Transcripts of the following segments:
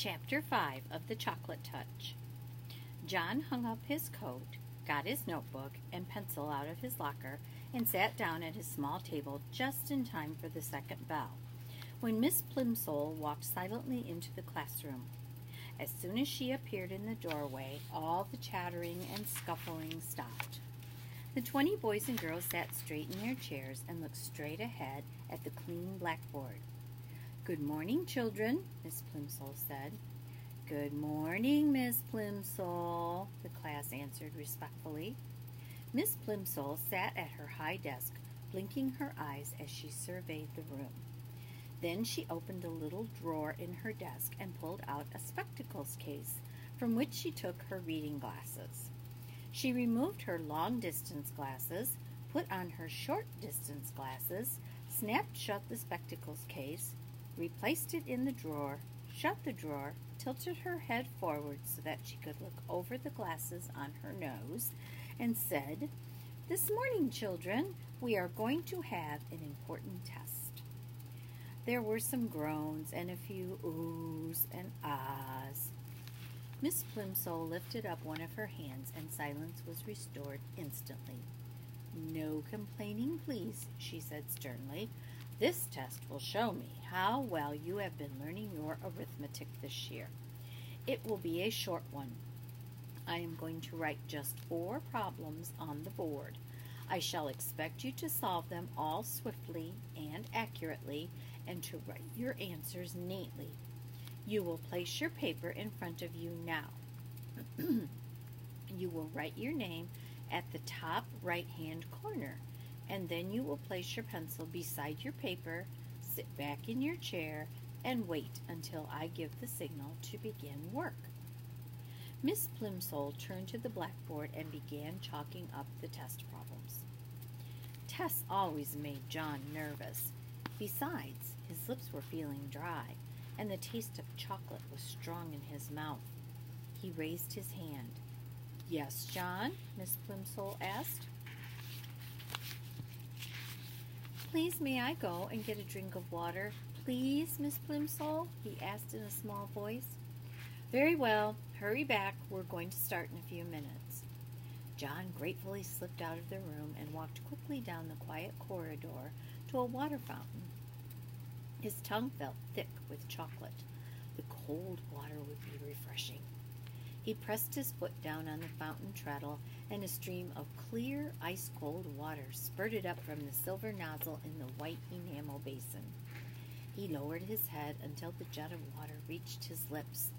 Chapter 5 of The Chocolate Touch. John hung up his coat, got his notebook and pencil out of his locker, and sat down at his small table just in time for the second bell, when Miss Plimsoll walked silently into the classroom. As soon as she appeared in the doorway, all the chattering and scuffling stopped. The 20 boys and girls sat straight in their chairs and looked straight ahead at the clean blackboard. "Good morning, children," Miss Plimsoll said. "Good morning, Miss Plimsoll," the class answered respectfully. Miss Plimsoll sat at her high desk, blinking her eyes as she surveyed the room. Then she opened a little drawer in her desk and pulled out a spectacles case, from which she took her reading glasses. She removed her long-distance glasses, put on her short-distance glasses, snapped shut the spectacles case, replaced it in the drawer, shut the drawer, tilted her head forward so that she could look over the glasses on her nose, and said, "This morning, children, we are going to have an important test." There were some groans and a few oohs and ahs. Miss Plimsoll lifted up one of her hands and silence was restored instantly. "No complaining, please," she said sternly. "This test will show me how well you have been learning your arithmetic this year. It will be a short one. I am going to write just 4 problems on the board. I shall expect you to solve them all swiftly and accurately and to write your answers neatly. You will place your paper in front of you now. You will write your name at the top right-hand corner, and then you will place your pencil beside your paper, sit back in your chair, and wait until I give the signal to begin work." Miss Plimsoll turned to the blackboard and began chalking up the test problems. Tests always made John nervous. Besides, his lips were feeling dry, and the taste of chocolate was strong in his mouth. He raised his hand. "Yes, John?" Miss Plimsoll asked. "Please, may I go and get a drink of water? Please, Miss Plimsoll?" he asked in a small voice. "Very well. Hurry back. We're going to start in a few minutes." John gratefully slipped out of the room and walked quickly down the quiet corridor to a water fountain. His tongue felt thick with chocolate. The cold water would be refreshing. He pressed his foot down on the fountain treadle, and a stream of clear, ice-cold water spurted up from the silver nozzle in the white enamel basin. He lowered his head until the jet of water reached his lips.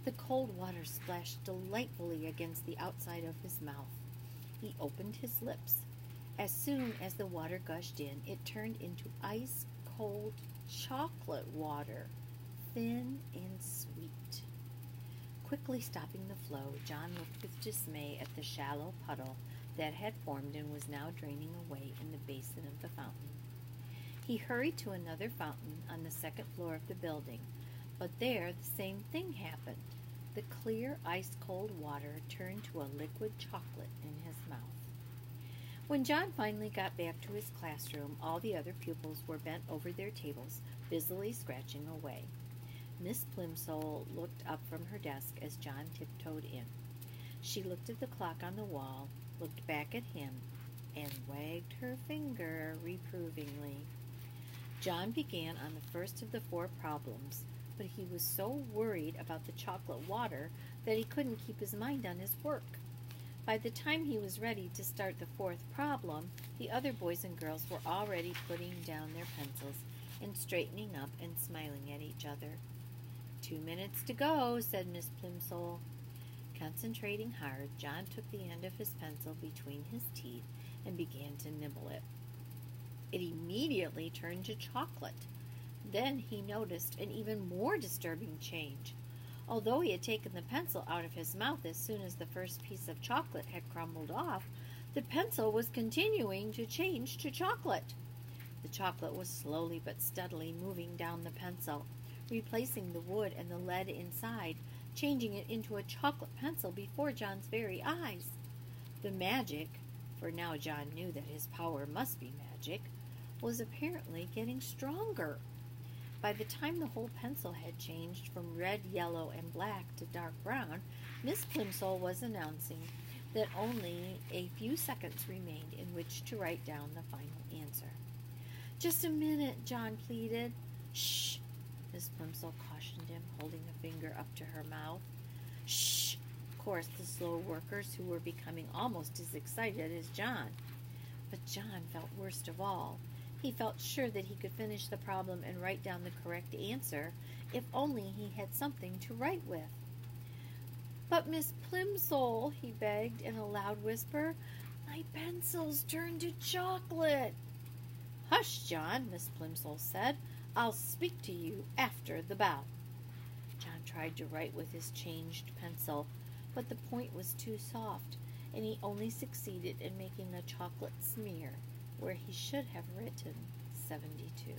The cold water splashed delightfully against the outside of his mouth. He opened his lips. As soon as the water gushed in, it turned into ice-cold chocolate water, thin and sweet. Quickly stopping the flow, John looked with dismay at the shallow puddle that had formed and was now draining away in the basin of the fountain. He hurried to another fountain on the second floor of the building, but there the same thing happened. The clear, ice-cold water turned to a liquid chocolate in his mouth. When John finally got back to his classroom, all the other pupils were bent over their tables, busily scratching away. Miss Plimsoll looked up from her desk as John tiptoed in. She looked at the clock on the wall, looked back at him, and wagged her finger reprovingly. John began on the first of the 4 problems, but he was so worried about the chocolate water that he couldn't keep his mind on his work. By the time he was ready to start the 4th problem, the other boys and girls were already putting down their pencils and straightening up and smiling at each other. "2 minutes to go," said Miss Plimsoll. Concentrating hard, John took the end of his pencil between his teeth and began to nibble it. It immediately turned to chocolate. Then he noticed an even more disturbing change. Although he had taken the pencil out of his mouth as soon as the first piece of chocolate had crumbled off, the pencil was continuing to change to chocolate. The chocolate was slowly but steadily moving down the pencil, replacing the wood and the lead inside, changing it into a chocolate pencil before John's very eyes. The magic, for now John knew that his power must be magic, was apparently getting stronger. By the time the whole pencil had changed from red, yellow, and black to dark brown, Miss Plimsoll was announcing that only a few seconds remained in which to write down the final answer. "Just a minute," John pleaded. "Shh," Miss Plimsoll cautioned him, holding a finger up to her mouth. "Shh," chorused the slow workers, who were becoming almost as excited as John. But John felt worst of all. He felt sure that he could finish the problem and write down the correct answer if only he had something to write with. "But Miss Plimsoll," he begged in a loud whisper, "my pencil's turned to chocolate." "Hush, John," Miss Plimsoll said. "I'll speak to you after the bell." John tried to write with his changed pencil, but the point was too soft, and he only succeeded in making a chocolate smear where he should have written 72.